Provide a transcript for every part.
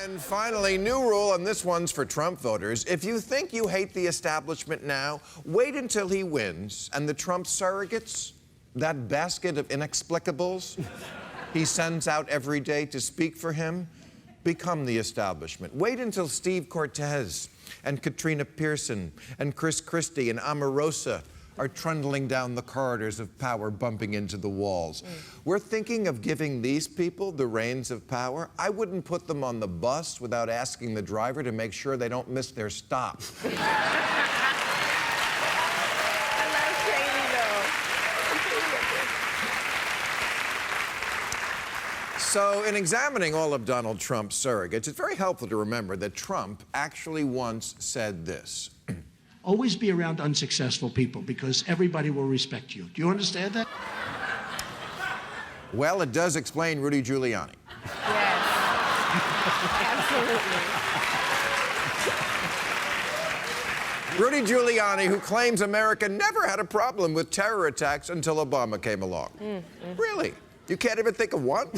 And finally, new rule, and this one's for Trump voters. If you think you hate the establishment now, wait until he wins. And the Trump surrogates, that basket of inexplicables he sends out every day to speak for him, become the establishment. Wait until Steve Cortez and Katrina Pearson and Chris Christie and Omarosa are trundling down the corridors of power, bumping into the walls. We're thinking of giving these people the reins of power. I wouldn't put them on the bus without asking the driver to make sure they don't miss their stop. I love Shady, though. So, in examining all of Donald Trump's surrogates, it's very helpful to remember that Trump actually once said this. Always be around unsuccessful people because everybody will respect you. Do you understand that? Well, it does explain Rudy Giuliani. Yes. Absolutely. Rudy Giuliani, who claims America never had a problem with terror attacks until Obama came along. Really? You can't even think of one?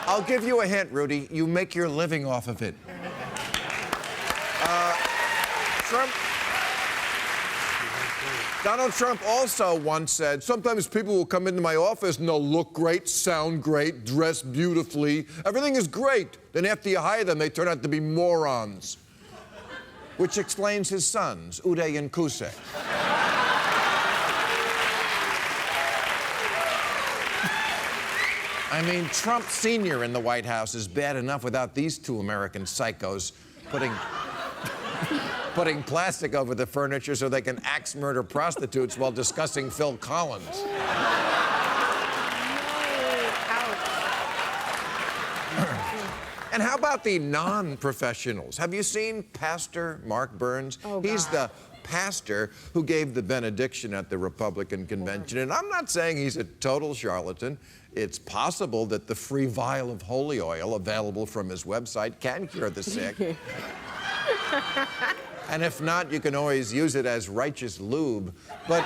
I'll give you a hint, Rudy. You make your living off of it. Donald Trump also once said, sometimes people will come into my office and they'll look great, sound great, dress beautifully. Everything is great. Then after you hire them, they turn out to be morons. Which explains his sons, Uday and Kusek. I mean, Trump Sr. in the White House is bad enough without these two American psychos putting plastic over the furniture so they can axe murder prostitutes while discussing Phil Collins. And how about the non-professionals? Have you seen Pastor Mark Burns? Oh, He's God. the pastor who gave the benediction at the Republican convention. And I'm not saying he's a total charlatan. It's possible that the free vial of holy oil available from his website can cure the sick. And if not, you can always use it as righteous lube. But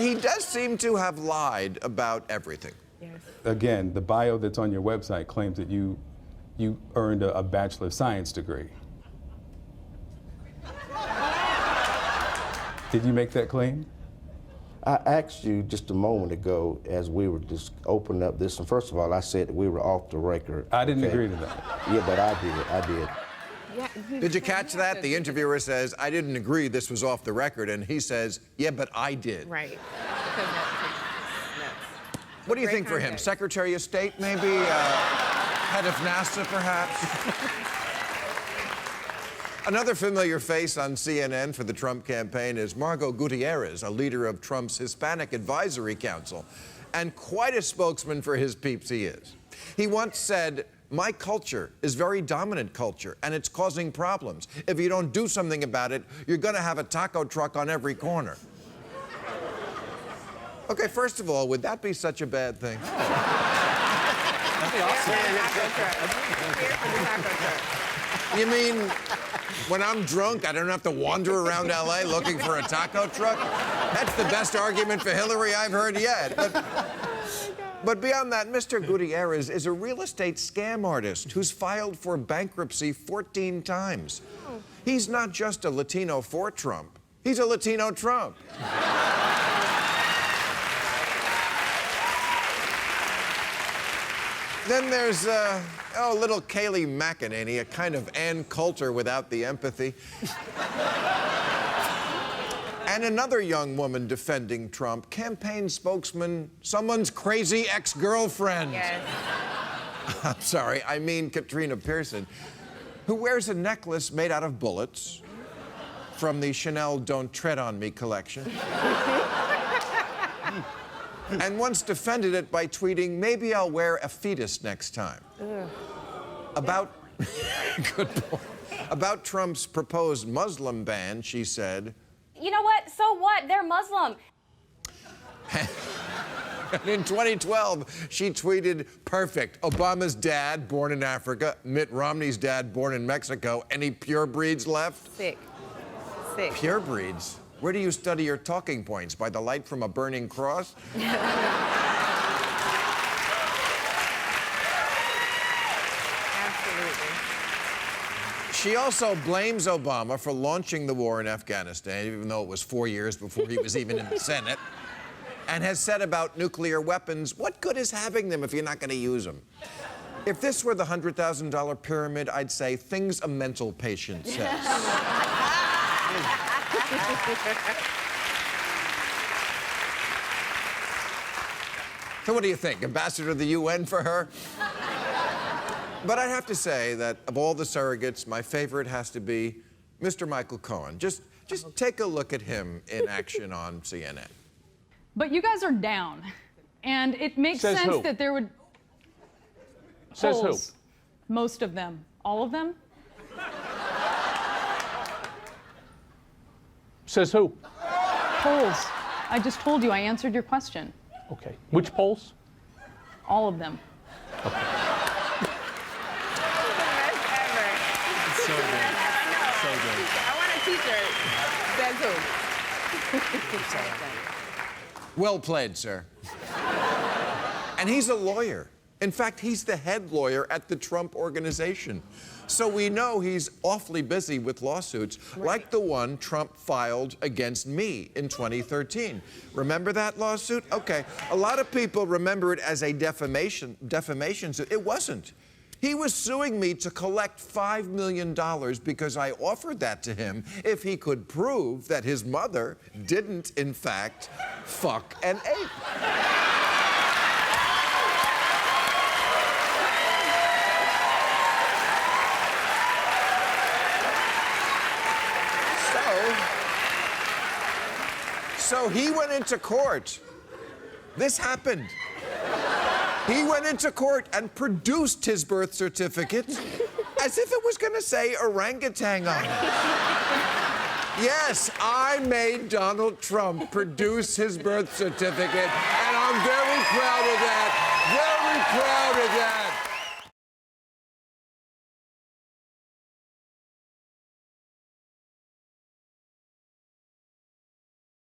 he does seem to have lied about everything. Yes. Again, the bio that's on your website claims that you earned a Bachelor of Science degree. Did you make that claim? I asked you just a moment ago as we were just opening up this, and first of all, I said that we were off the record. I didn't okay? agree to that. Yeah, but I did. Yeah. Did you catch that? The interviewer says, I didn't agree this was off the record, and he says, yeah, but I did. Right. What do you Great think for him? context. Secretary of State, maybe? Head of NASA, perhaps? Another familiar face on CNN for the Trump campaign is Margot Gutierrez, a leader of Trump's Hispanic Advisory Council, and quite a spokesman for his peeps he is. He once said, my culture is very dominant culture, and it's causing problems. If you don't do something about it, you're going to have a taco truck on every corner. Okay, first of all, would that be such a bad thing? That'd be awesome. Here for the taco truck. You mean when I'm drunk, I don't have to wander around L.A. looking for a taco truck? That's the best argument for Hillary I've heard yet. But beyond that, Mr. Gutierrez is a real estate scam artist who's filed for bankruptcy 14 times. He's not just a Latino for Trump. He's a Latino Trump. Then there's, little Kayleigh McEnany, a kind of Ann Coulter without the empathy. And another young woman defending Trump, campaign spokesman, someone's crazy ex-girlfriend. Yes. I'm sorry, I mean Katrina Pearson, who wears a necklace made out of bullets from the Chanel Don't Tread on Me collection. And once defended it by tweeting, maybe I'll wear a fetus next time. About, good point. About Trump's proposed Muslim ban, she said, you know what? So what? They're Muslim. And in 2012, she tweeted, perfect. Obama's dad, born in Africa. Mitt Romney's dad, born in Mexico. Any purebreeds left? Sick. Sick. Purebreeds? Where do you study your talking points? By the light from a burning cross? She also blames Obama for launching the war in Afghanistan, even though it was 4 years before he was even in the Senate, and has said about nuclear weapons, what good is having them if you're not going to use them? If this were the $100,000 pyramid, I'd say things a mental patient says. So what do you think? Ambassador to the UN for her? But I'd have to say that of all the surrogates, my favorite has to be Mr. Michael Cohen. Just take a look at him in action on CNN. But you guys are down. And it makes Says sense who? that there would... Says who? polls. Most of them. All of them? Says who? Polls. I just told you, I answered your question. Okay. Which polls? All of them. So good. So good. I want a t-shirt. Says who? Well played, sir. And he's a lawyer. In fact, he's the head lawyer at the Trump Organization. So we know he's awfully busy with lawsuits, like the one Trump filed against me in 2013. Remember that lawsuit? Okay. A lot of people remember it as a defamation suit. It wasn't. He was suing me to collect $5 million because I offered that to him if he could prove that his mother didn't, in fact, fuck an ape. So he went into court. This happened. He went into court and produced his birth certificate as if it was going to say orangutan on it. Yes, I made Donald Trump produce his birth certificate, and I'm very proud of that. Very proud of that.